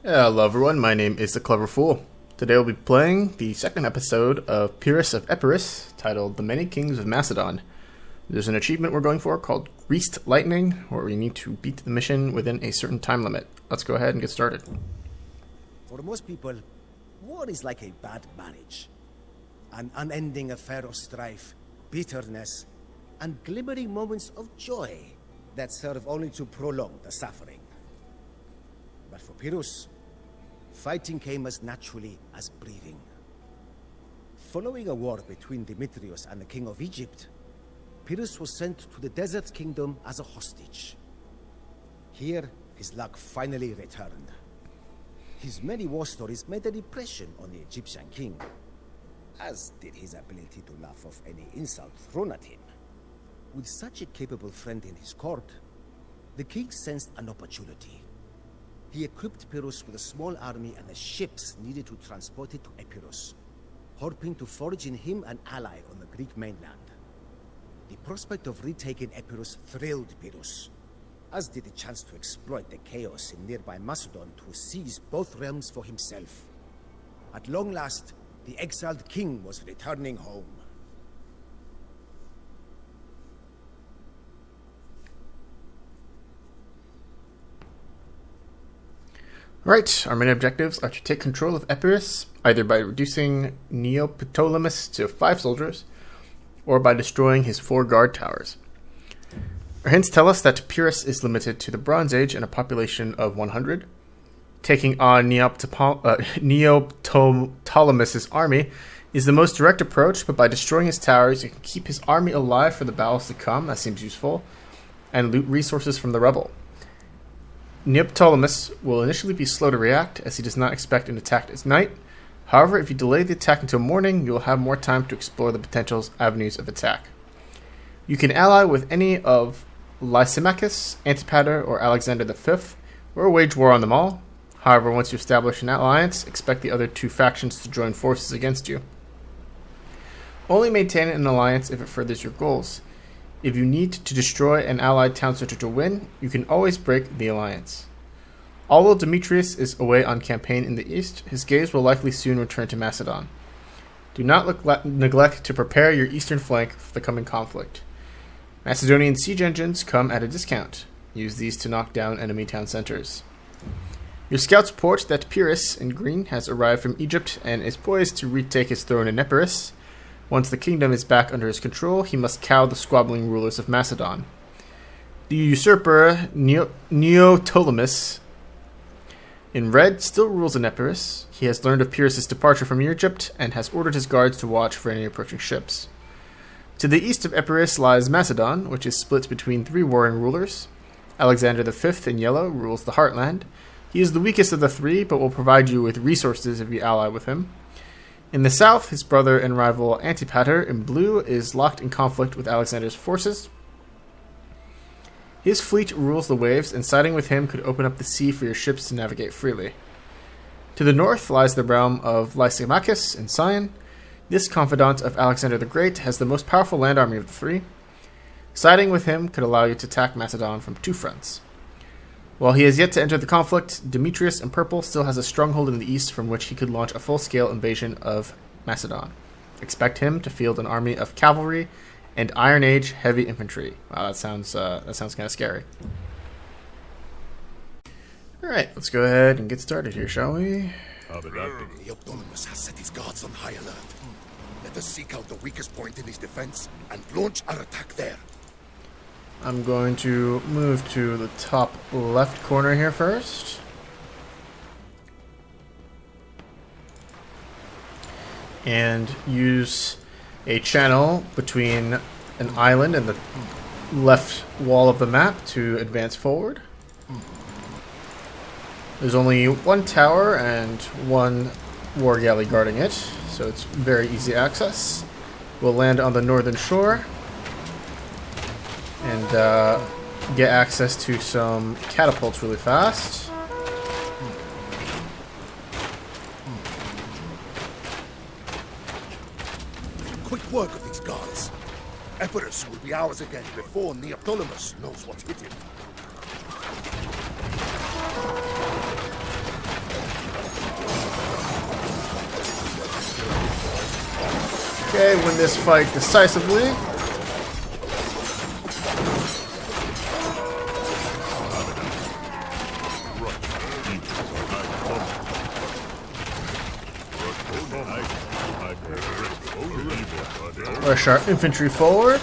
Hello everyone, my name is The Clever Fool. Today we'll be playing the second episode of Pyrrhus of Epirus, titled The Many Kings of Macedon. There's an achievement we're going for called Greased Lightning, where we need to beat the mission within a certain time limit. Let's go ahead and get started. For most people, war is like a bad marriage. An unending affair of strife, bitterness, and glimmering moments of joy that serve only to prolong the suffering. But for Pyrrhus, fighting came as naturally as breathing. Following a war between Demetrius and the king of Egypt, Pyrrhus was sent to the desert kingdom as a hostage. Here, his luck finally returned. His many war stories made an impression on the Egyptian king, as did his ability to laugh off any insult thrown at him. With such a capable friend in his court, the king sensed an opportunity. He equipped Pyrrhus with a small army and the ships needed to transport it to Epirus, hoping to forge in him an ally on the Greek mainland. The prospect of retaking Epirus thrilled Pyrrhus, as did the chance to exploit the chaos in nearby Macedon to seize both realms for himself. At long last, the exiled king was returning home. Right, our main objectives are to take control of Epirus, either by reducing Neoptolemus to 5 soldiers, or by destroying his 4 guard towers. Our hints tell us that Pyrrhus is limited to the Bronze Age and a population of 100. Taking on Neoptolemus' army is the most direct approach, but by destroying his towers, you can keep his army alive for the battles to come, that seems useful, and loot resources from the rebel. Neoptolemus will initially be slow to react, as he does not expect an attack at night. However, if you delay the attack until morning, you will have more time to explore the potential avenues of attack. You can ally with any of Lysimachus, Antipater, or Alexander V, or wage war on them all. However, once you establish an alliance, expect the other 2 factions to join forces against you. Only maintain an alliance if it furthers your goals. If you need to destroy an allied town center to win, you can always break the alliance. Although Demetrius is away on campaign in the east, his gaze will likely soon return to Macedon. Do not neglect to prepare your eastern flank for the coming conflict. Macedonian siege engines come at a discount. Use these to knock down enemy town centers. Your scouts report that Pyrrhus, in green, has arrived from Egypt and is poised to retake his throne in Epirus. Once the kingdom is back under his control, he must cow the squabbling rulers of Macedon. The usurper Neoptolemus, in red, still rules in Epirus. He has learned of Pyrrhus' departure from Egypt and has ordered his guards to watch for any approaching ships. To the east of Epirus lies Macedon, which is split between 3 warring rulers. Alexander V in yellow rules the heartland. He is the weakest of the 3, but will provide you with resources if you ally with him. In the south, his brother and rival Antipater in blue is locked in conflict with Alexander's forces. His fleet rules the waves, and siding with him could open up the sea for your ships to navigate freely. To the north lies the realm of Lysimachus in Sion. This confidant of Alexander the Great has the most powerful land army of the 3. Siding with him could allow you to attack Macedon from 2 fronts. While he has yet to enter the conflict, Demetrius in purple still has a stronghold in the east from which he could launch a full-scale invasion of Macedon. Expect him to field an army of cavalry and Iron Age heavy infantry. Wow, that sounds kind of scary. Alright, let's go ahead and get started here, shall we? Neoptolemus has set his guards on high alert. Let us seek out the weakest point in his defense and launch our attack there. I'm going to move to the top left corner here first. And use a channel between an island and the left wall of the map to advance forward. There's only 1 tower and 1 war galley guarding it, so it's very easy access. We'll land on the northern shore and get access to some catapults really fast. Quick work of these guards. Epirus will be ours again before Neoptolemus knows what hit him. Okay, win this fight decisively. Push our infantry forward.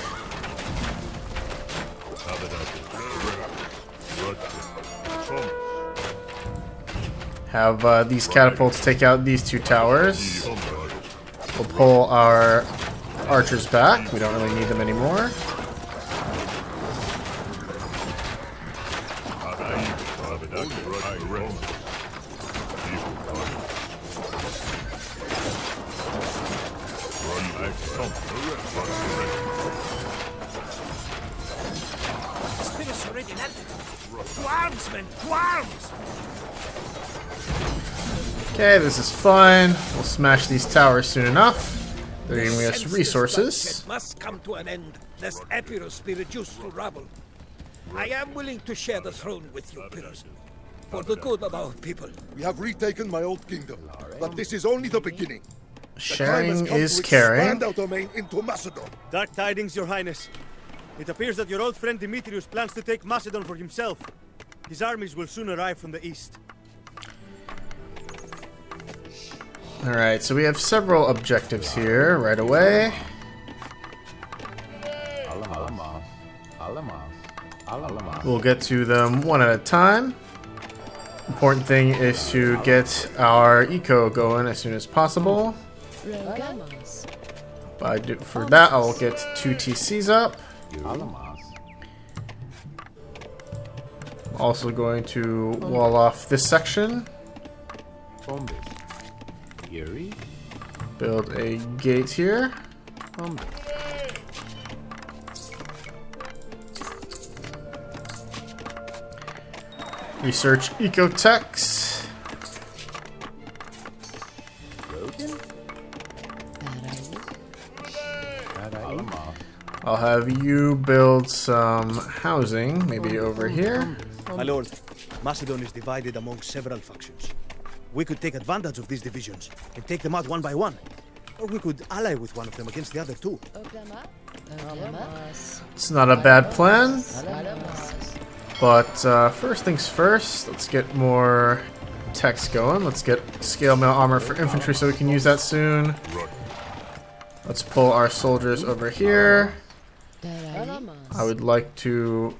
Have these catapults take out these two towers. We'll pull our archers back. We don't really need them anymore. Spirit's already landed. To arms, men! To arms! Okay, this is fine. We'll smash these towers soon enough. They're giving us resources. Must come to an end, lest Epirus be reduced to rubble. I am willing to share the throne with you, Pyrrhus, for the good of our people. We have retaken my old kingdom, but this is only the beginning. Sharing is caring. Expand our domain into Macedon. Dark tidings, Your Highness. It appears that your old friend Demetrius plans to take Macedon for himself. His armies will soon arrive from the east. Alright, so we have several objectives here right away. We'll get to them one at a time. Important thing is to get our eco going as soon as possible. For that, I'll get 2 TCs up. Also going to wall off this section. Build a gate here. Research ecotechs. I'll have you build some housing, maybe over here. My lord, Macedon is divided among several factions. We could take advantage of these divisions and take them out one by one. Or we could ally with one of them against the other two. It's not a bad plan. But first things first, let's get more techs going. Let's get scale mail armor for infantry so we can use that soon. Let's pull our soldiers over here. I would like to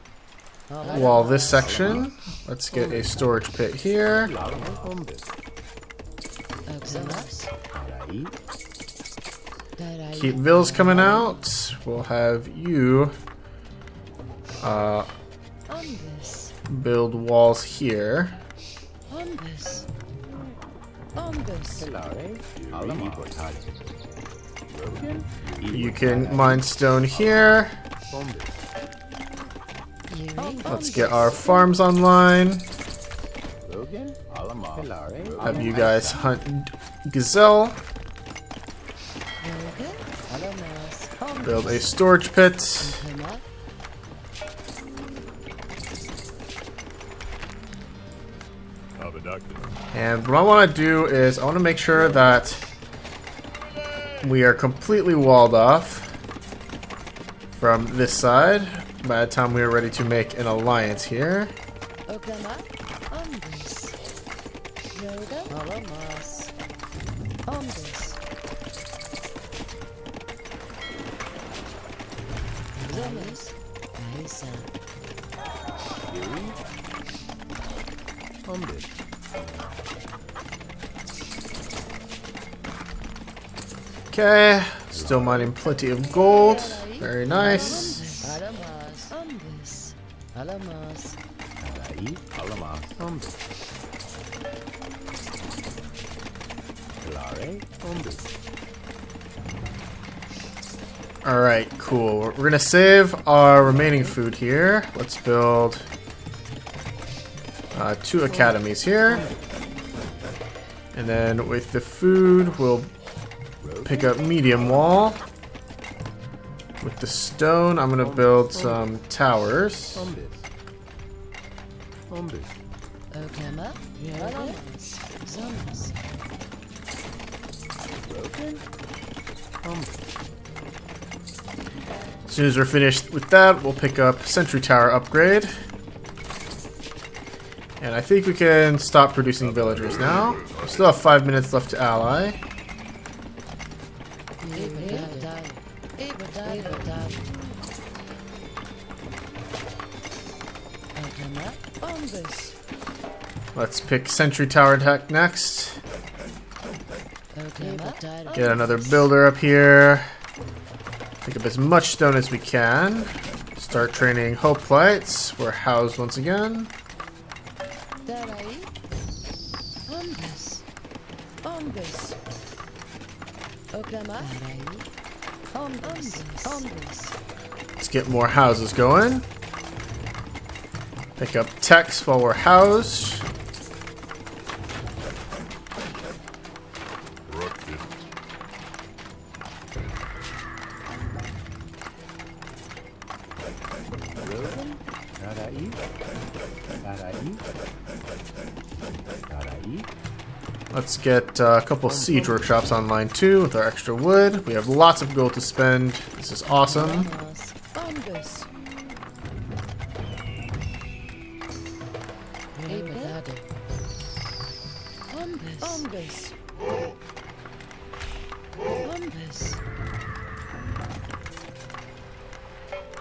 wall this section. Let's get a storage pit here. Keep vills coming out. We'll have you build walls here. You can mine stone here. Let's get our farms online. Have you guys hunt gazelle. Build a storage pit. And what I want to do is I want to make sure that we are completely walled off from this side by the time we are ready to make an alliance here. Okay, still mining plenty of gold. Very nice. Alright, cool. We're gonna save our remaining food here. Let's build 2 academies here. And then with the food, we'll pick up medium wall. With the stone, I'm gonna build some towers. As soon as we're finished with that, we'll pick up Sentry Tower upgrade. And I think we can stop producing villagers now. We still have 5 minutes left to ally. Let's pick Sentry Tower attack next. Get another builder up here. Pick up as much stone as we can. Start training hoplites. We're housed once again. Let's get more houses going. Pick up techs while we're housed. Let's get a couple siege workshops online too with our extra wood. We have lots of gold to spend. This is awesome.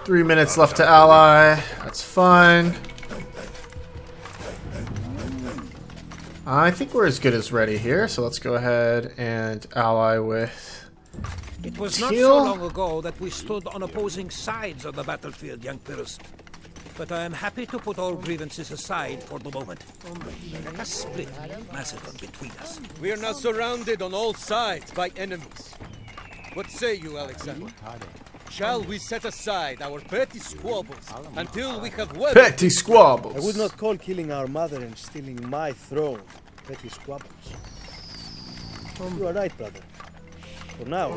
Three minutes left to ally. That's fine. I think we're as good as ready here, so let's go ahead and ally with It was not Teal. so long ago that we stood on opposing sides of the battlefield, young Pyrrhus. But I am happy to put all grievances aside for the moment. Let us split Macedon between us. We are now surrounded on all sides by enemies. What say you, Alexander? Shall we set aside our petty squabbles until we have weathered petty squabbles? I would not call killing our mother and stealing my throne petty squabbles. You are right, brother. For now,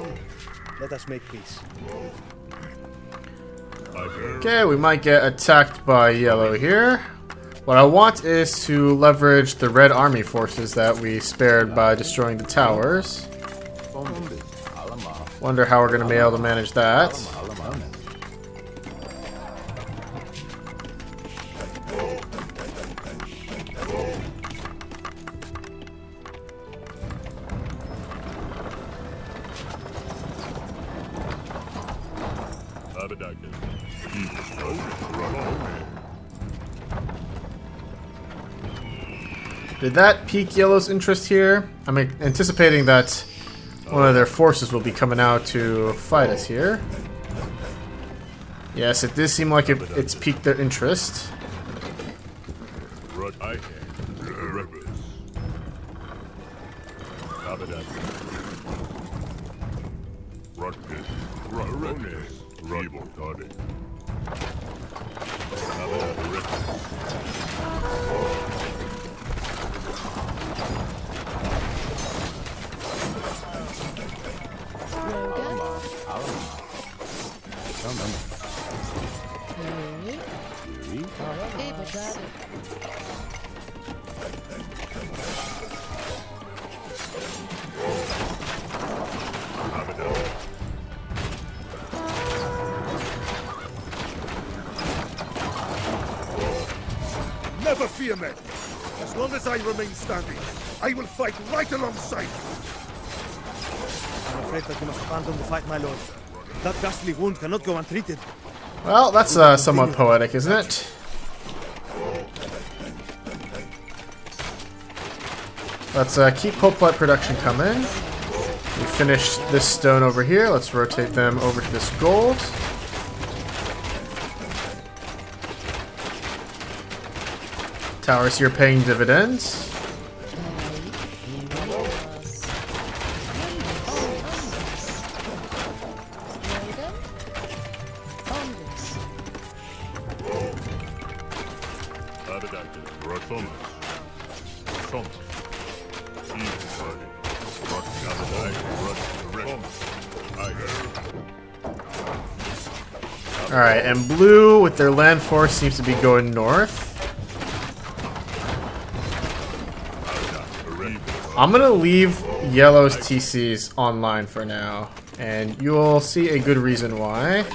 let us make peace. Okay, we might get attacked by yellow here. What I want is to leverage the red army forces that we spared by destroying the towers. Wonder how we're going to be able to manage that. Did that pique Yellow's interest here? I'm anticipating that one of their forces will be coming out to fight us here. Yes, it does seem like it's piqued their interest. Never fear, men. As long as I remain standing, I will fight right alongside you. I'm afraid that you must abandon the fight, my lord. That ghastly wound cannot go untreated. Well, that's somewhat poetic, isn't it? Let's keep hoplite production coming. We finished this stone over here. Let's rotate them over to this gold. Towers here paying dividends. Alright, and blue with their land force seems to be going north. I'm gonna leave yellow's TCs online for now. And you'll see a good reason why.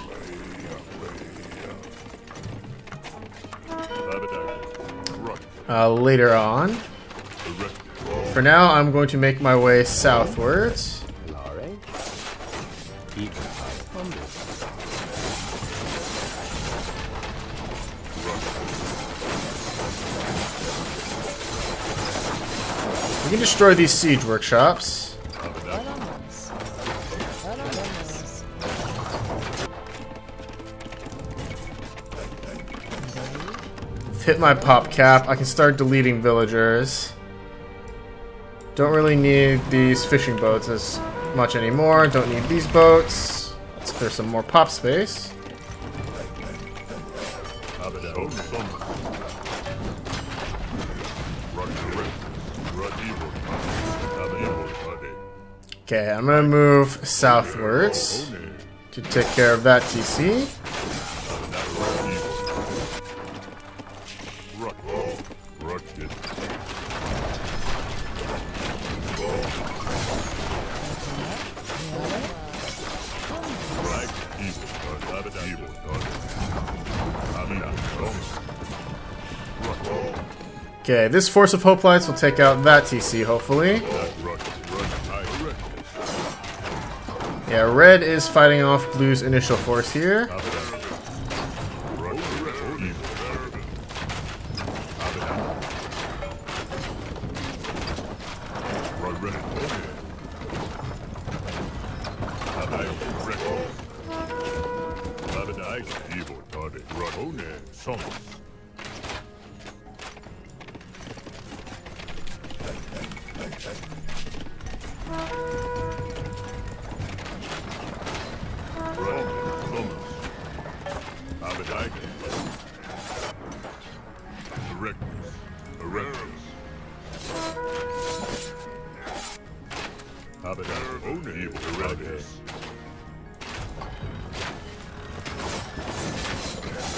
Later on. For now, I'm going to make my way southwards. We can destroy these siege workshops. Hit my pop cap. I can start deleting villagers. Don't really need these fishing boats as much anymore. Don't need these boats. Let's clear some more pop space. Okay, I'm gonna move southwards to take care of that TC. Okay, this Force of Hoplites will take out that TC, hopefully. Yeah, red is fighting off blue's initial force here.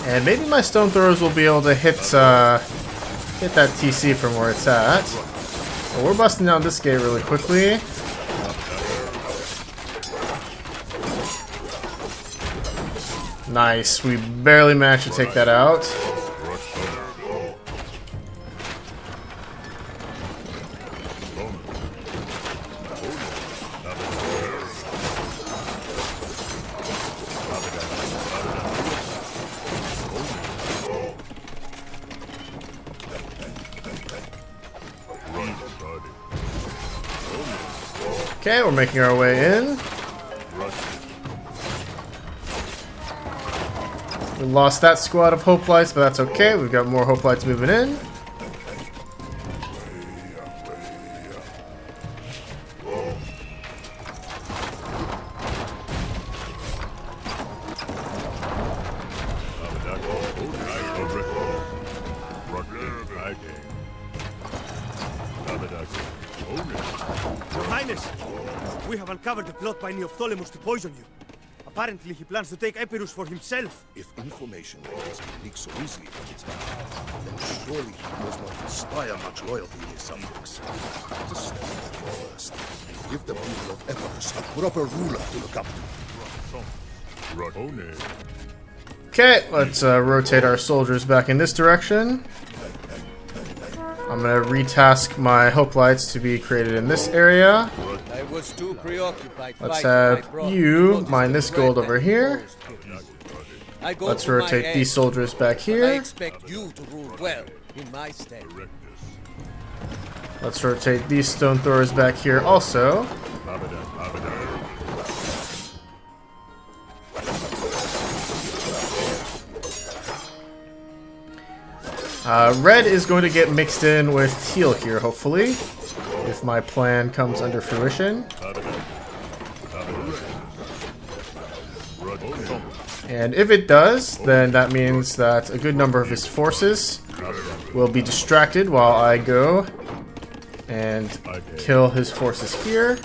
And maybe my stone throwers will be able to hit that TC from where it's at. But we're busting down this gate really quickly. Nice. We barely managed to take that out. Okay, we're making our way in. We lost that squad of Hoplites, but that's okay. We've got more Hoplites moving in. Your Highness, we have uncovered a plot by Neoptolemus to poison you. Apparently, he plans to take Epirus for himself. If information like this can leak so easily from his mouth, then surely he does not inspire much loyalty in his subjects. Let us step in first and give the people of Epirus a proper ruler to look up to. Okay, let's rotate our soldiers back in this direction. I'm going to retask my Hoplites to be created in this area. I was too preoccupied. Let's have you mine this gold over here. Let's rotate these soldiers back I here. expect you to rule well in my stead. Let's rotate these stone throwers back here also. Red is going to get mixed in with teal here, hopefully, if my plan comes under fruition. And if it does, then that means that a good number of his forces will be distracted while I go and kill his forces here.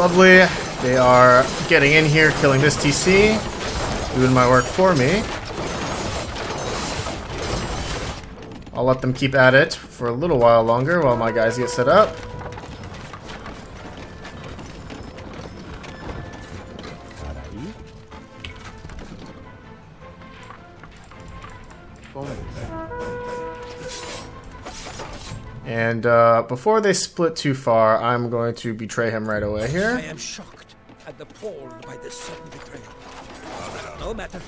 Lovely. They are getting in here, killing this TC. Doing my work for me. I'll let them keep at it for a little while longer while my guys get set up. And before they split too far, I'm going to betray him right away I here. am shocked and appalled by this sudden betrayal. No matter.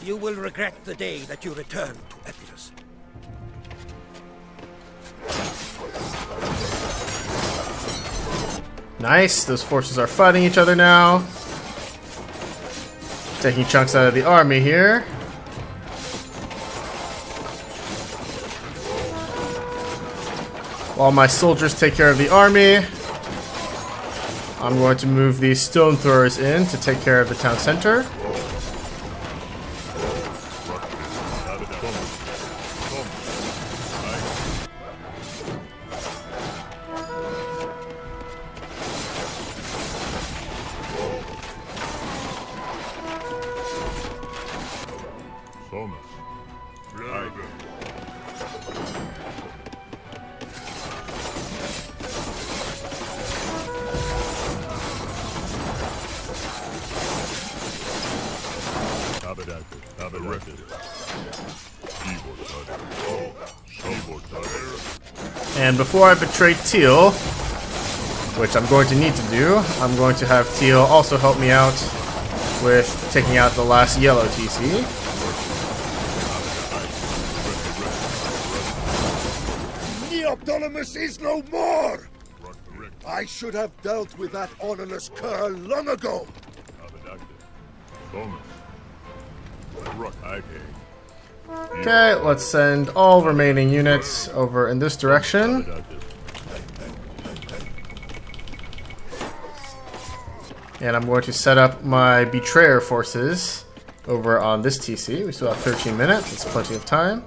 You will regret the day that you return to Epirus. Nice, those forces are fighting each other now. Taking chunks out of the army here. While my soldiers take care of the army, I'm going to move these stone throwers in to take care of the town center. And before I betray Teal, which I'm going to need to do, I'm going to have Teal also help me out with taking out the last yellow TC. Neoptolemus is no more! I should have dealt with that honorless cur long ago! Okay, let's send all remaining units over in this direction. And I'm going to set up my betrayer forces over on this TC. We still have 13 minutes, that's plenty of time.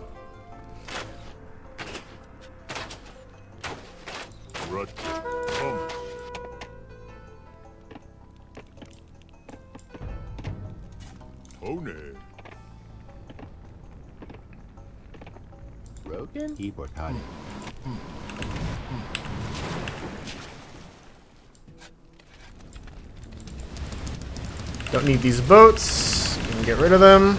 Don't need these boats. We can get rid of them.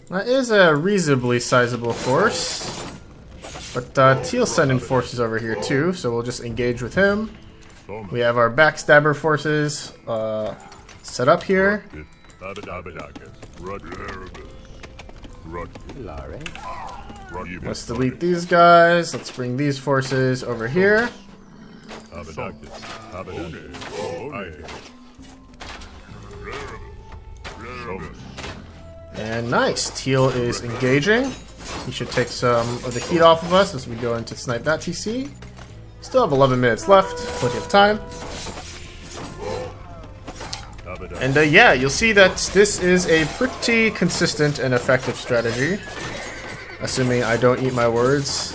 That is a reasonably sizable force. But Teal's sending forces over here too, so we'll just engage with him. We have our backstabber forces set up here. Let's delete these guys. Let's bring these forces over here. And nice. Teal is engaging. He should take some of the heat off of us as we go into snipe that TC. Still have 11 minutes left. Plenty of time. And yeah, you'll see that this is a pretty consistent and effective strategy. Assuming I don't eat my words.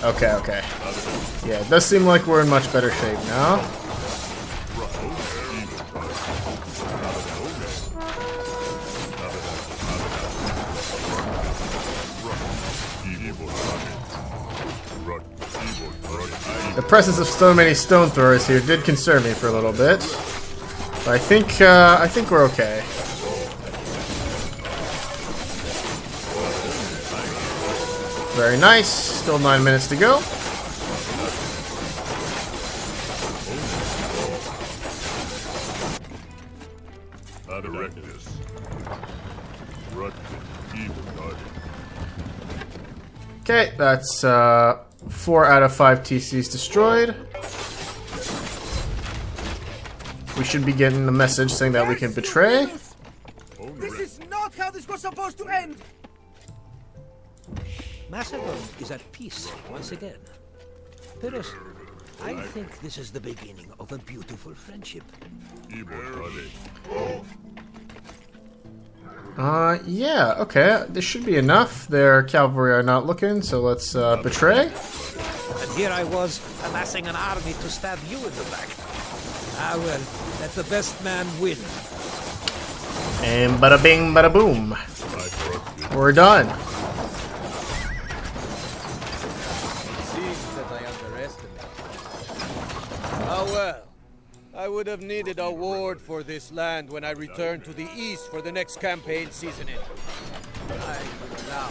Okay. Yeah, it does seem like we're in much better shape now. The presence of so many stone throwers here did concern me for a little bit, but I think we're okay. Very nice. Still 9 minutes to go. Okay, that's 4 out of 5 TCs destroyed. We should be getting the message saying that we can betray. This is not how this was supposed to end! Macedon is at peace once again. Pyrrhus, I think this is the beginning of a beautiful friendship. Yeah, okay. This should be enough. Their cavalry are not looking, so let's betray. And here I was, amassing an army to stab you in the back. Ah well, let the best man win. And bada bing, bada boom. We're done. Seems that I underestimated. Ah well. I would have needed a ward for this land when I return to the east for the next campaign seasoning. I will allow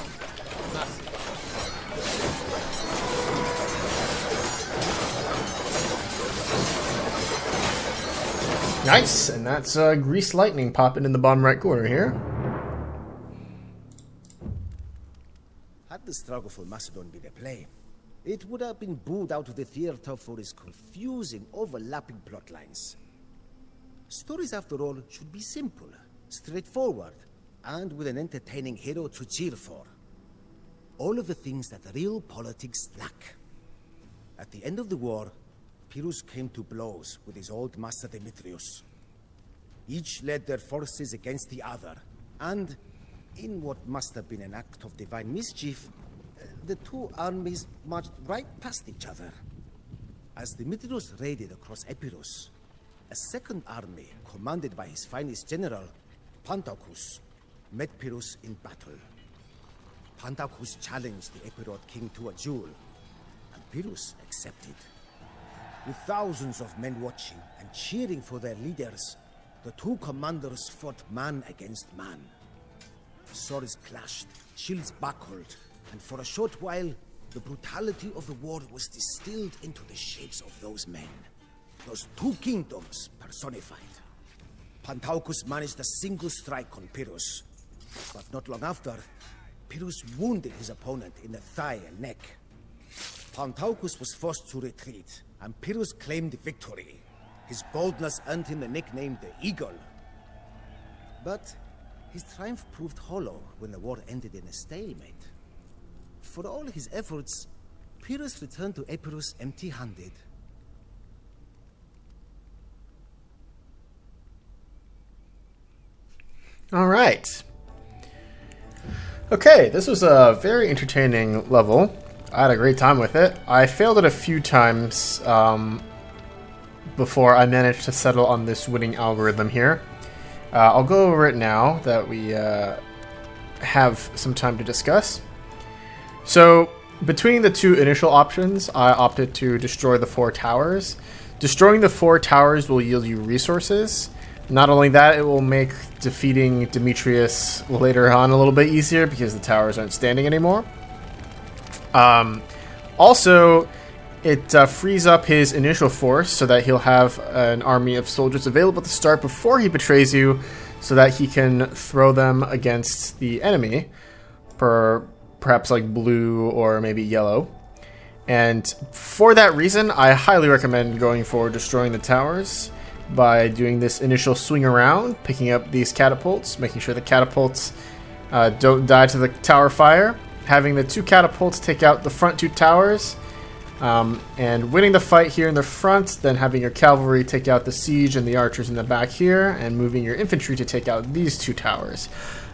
nothing. Nice, and that's grease lightning popping in the bottom right corner here. Had the struggle for Macedon been a play, it would have been booed out of the theater for its confusing, overlapping plotlines. Stories, after all, should be simple, straightforward, and with an entertaining hero to cheer for. All of the things that real politics lack. At the end of the war, Pyrrhus came to blows with his old master Demetrius. Each led their forces against the other, and in what must have been an act of divine mischief, the two armies marched right past each other. As Demetrius raided across Epirus, a second army, commanded by his finest general, Pantaucus, met Pyrrhus in battle. Pantaucus challenged the Epirot king to a duel, and Pyrrhus accepted. With thousands of men watching and cheering for their leaders, the two commanders fought man against man. Swords clashed, shields buckled, and for a short while, the brutality of the war was distilled into the shapes of those men. Those two kingdoms personified. Pantaucus managed a single strike on Pyrrhus, but not long after, Pyrrhus wounded his opponent in the thigh and neck. Pantaucus was forced to retreat, and Pyrrhus claimed victory. His boldness earned him the nickname the Eagle. But his triumph proved hollow when the war ended in a stalemate. For all his efforts, Pyrrhus returned to Epirus empty-handed. All right. Okay, this was a very entertaining level. I had a great time with it. I failed it a few times before I managed to settle on this winning algorithm here. I'll go over it now that we have some time to discuss. So, between the two initial options, I opted to destroy the 4 towers. Destroying the 4 towers will yield you resources. Not only that, it will make defeating Demetrius later on a little bit easier because the towers aren't standing anymore. Also, it frees up his initial force so that he'll have an army of soldiers available to start before he betrays you so that he can throw them against the enemy, perhaps like blue or maybe yellow. And for that reason, I highly recommend going for destroying the towers by doing this initial swing around, picking up these catapults, making sure the catapults don't die to the tower fire, having the 2 catapults take out the front 2 towers, and winning the fight here in the front, then having your cavalry take out the siege and the archers in the back here, and moving your infantry to take out these 2 towers.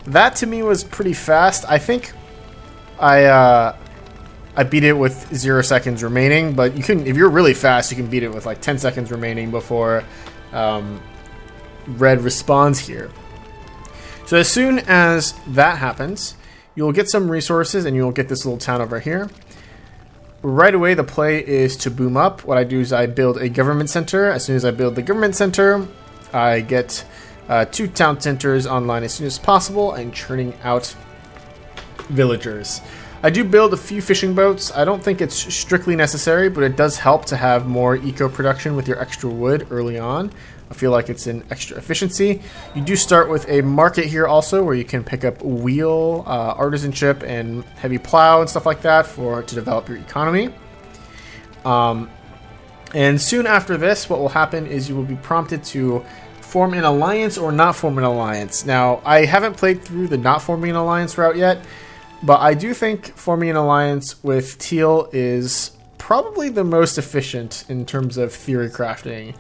That to me was pretty fast. I think I beat it with 0 seconds remaining, but you can, if you're really fast, you can beat it with like 10 seconds remaining before red responds here. So as soon as that happens, you'll get some resources and you'll get this little town over here. Right away, the play is to boom up. What I do is I build a government center. As soon as I build the government center, I get 2 town centers online as soon as possible and churning out villagers. I do build a few fishing boats. I don't think it's strictly necessary, but it does help to have more eco production with your extra wood early on. I feel like it's an extra efficiency. You do start with a market here also, where you can pick up wheel, artisanship, and heavy plow and stuff like that to develop your economy. And soon after this, what will happen is you will be prompted to form an alliance or not form an alliance. Now, I haven't played through the not forming an alliance route yet, but I do think forming an alliance with Teal is probably the most efficient in terms of theory crafting.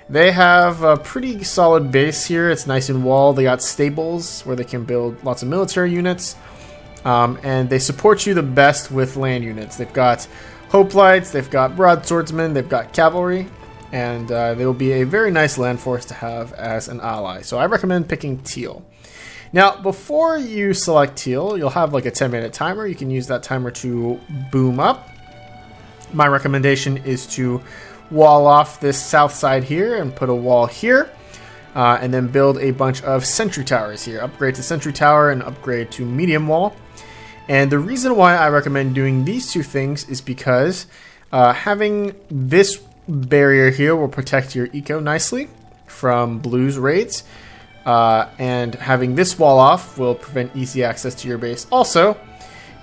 They have a pretty solid base here. It's nice and walled. They got stables where they can build lots of military units. And they support you the best with land units. They've got hoplites, they've got broadswordsmen, they've got cavalry. And they will be a very nice land force to have as an ally. So I recommend picking Teal. Now, before you select Teal, you'll have like a 10-minute timer. You can use that timer to boom up. My recommendation is to wall off this south side here and put a wall here, and then build a bunch of sentry towers here. Upgrade to sentry tower and upgrade to medium wall. And the reason why I recommend doing these two things is because having this barrier here will protect your eco nicely from blue's raids, and having this wall off will prevent easy access to your base also.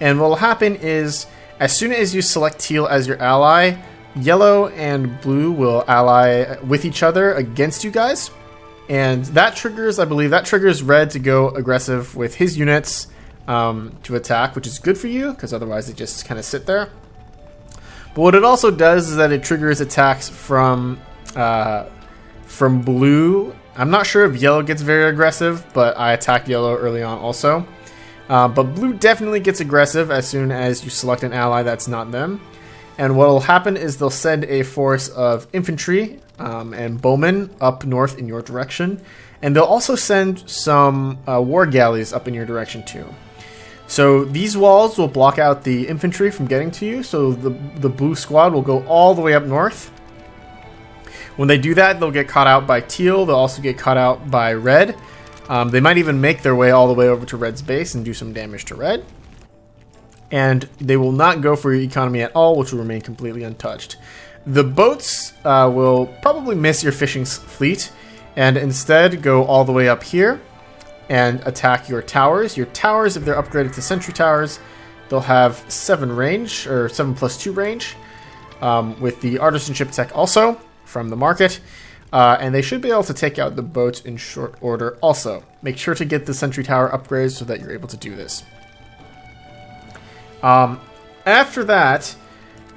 And what will happen is, as soon as you select Teal as your ally, yellow and blue will ally with each other against you guys. And that triggers, I believe, red to go aggressive with his units to attack, which is good for you, because otherwise they just kind of sit there. But what it also does is that it triggers attacks from blue. I'm not sure if yellow gets very aggressive, but I attacked yellow early on also. But blue definitely gets aggressive as soon as you select an ally that's not them. And what will happen is they'll send a force of infantry and bowmen up north in your direction. And they'll also send some war galleys up in your direction too. So these walls will block out the infantry from getting to you. So the blue squad will go all the way up north. When they do that, they'll get caught out by Teal. They'll also get caught out by red. They might even make their way all the way over to red's base and do some damage to red. And they will not go for your economy at all, which will remain completely untouched. The boats will probably miss your fishing fleet and instead go all the way up here and attack your towers. Your towers, if they're upgraded to sentry towers, they'll have 7 range, or 7+2 range, with the artisanship tech also from the market. And they should be able to take out the boats in short order also. Make sure to get the sentry tower upgrades so that you're able to do this. After that,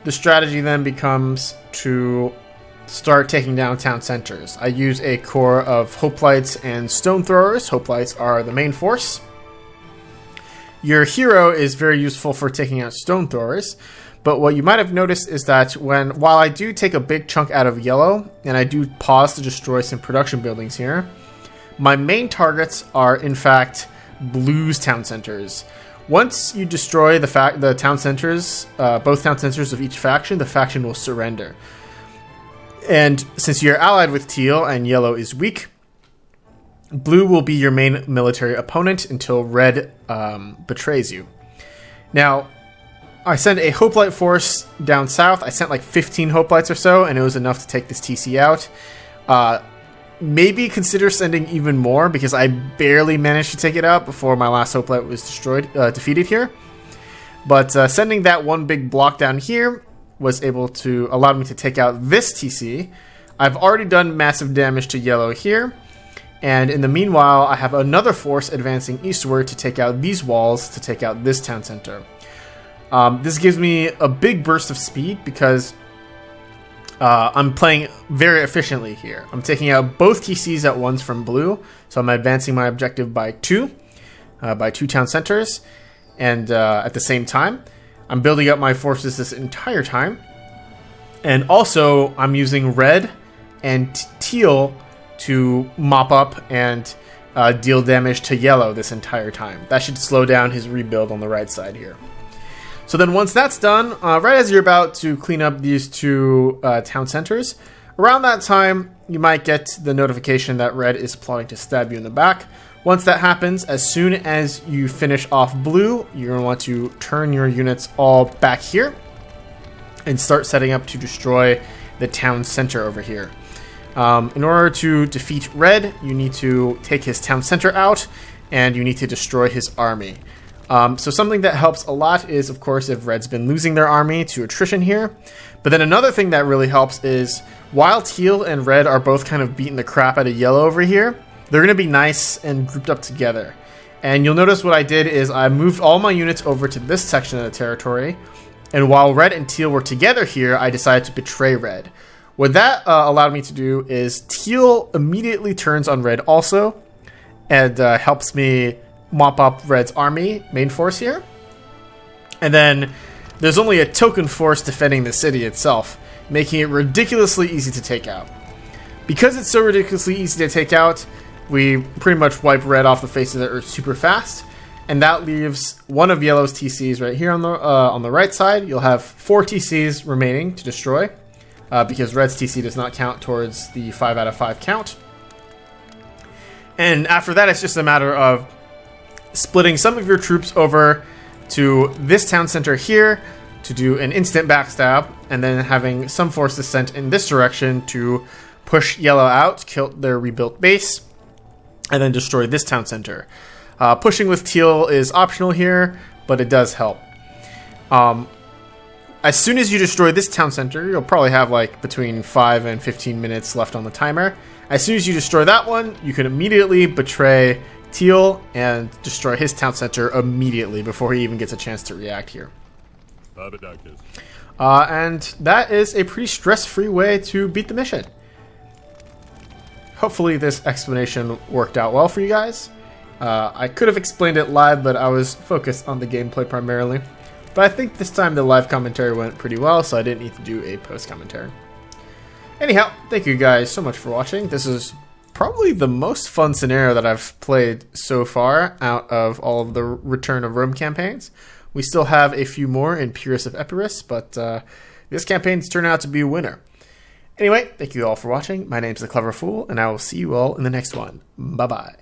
the strategy then becomes to start taking down town centers. I use a core of hoplites and stone throwers. Hoplites are the main force. Your hero is very useful for taking out stone throwers, but what you might have noticed is that while I do take a big chunk out of yellow, and I do pause to destroy some production buildings here, my main targets are in fact blue's town centers. Once you destroy the town centers, both town centers of each faction, the faction will surrender. And since you're allied with Teal and yellow is weak, blue will be your main military opponent until red betrays you. Now, I sent a hoplite force down south. I sent like 15 hoplites or so, and it was enough to take this TC out. Maybe consider sending even more, because I barely managed to take it out before my last hoplite was defeated here. But sending that one big block down here was able to allow me to take out this TC. I've already done massive damage to yellow here. And in the meanwhile, I have another force advancing eastward to take out these walls, to take out this town center. This gives me a big burst of speed because I'm playing very efficiently here. I'm taking out both TCs at once from blue, so I'm advancing my objective by 2 town centers, and at the same time, I'm building up my forces this entire time. And also, I'm using red and teal to mop up and deal damage to yellow this entire time. That should slow down his rebuild on the right side here. So then once that's done, right as you're about to clean up these two town centers, around that time, you might get the notification that red is plotting to stab you in the back. Once that happens, as soon as you finish off blue, you're going to want to turn your units all back here and start setting up to destroy the town center over here. In order to defeat red, you need to take his town center out, and you need to destroy his army. So something that helps a lot is, of course, if red's been losing their army to attrition here. But then another thing that really helps is, while teal and red are both kind of beating the crap out of yellow over here, they're going to be nice and grouped up together. And you'll notice what I did is I moved all my units over to this section of the territory. And while red and teal were together here, I decided to betray red. What that allowed me to do is teal immediately turns on red also, and helps me mop up red's army, main force here. And then there's only a token force defending the city itself, making it ridiculously easy to take out. Because it's so ridiculously easy to take out, we pretty much wipe red off the face of the earth super fast, and that leaves one of yellow's TCs right here on the right side. You'll have 4 TCs remaining to destroy, because red's TC does not count towards the 5 out of 5 count. And after that, it's just a matter of splitting some of your troops over to this town center here to do an instant backstab, and then having some forces sent in this direction to push yellow out, kill their rebuilt base, and then destroy this town center. Pushing with teal is optional here, but it does help. As soon as you destroy this town center, you'll probably have like between 5 and 15 minutes left on the timer. As soon as you destroy that one, you can immediately betray teal and destroy his town center immediately before he even gets a chance to react here. And that is a pretty stress-free way to beat the mission. Hopefully this explanation worked out well for you guys. I could have explained it live, but I was focused on the gameplay primarily. But I think this time the live commentary went pretty well, so I didn't need to do a post-commentary. Anyhow, thank you guys so much for watching. This is probably the most fun scenario that I've played so far out of all of the Return of Rome campaigns. We still have a few more in Pyrrhus of Epirus, but this campaign's turned out to be a winner. Anyway, thank you all for watching. My name's The Clever Fool, and I will see you all in the next one. Bye-bye.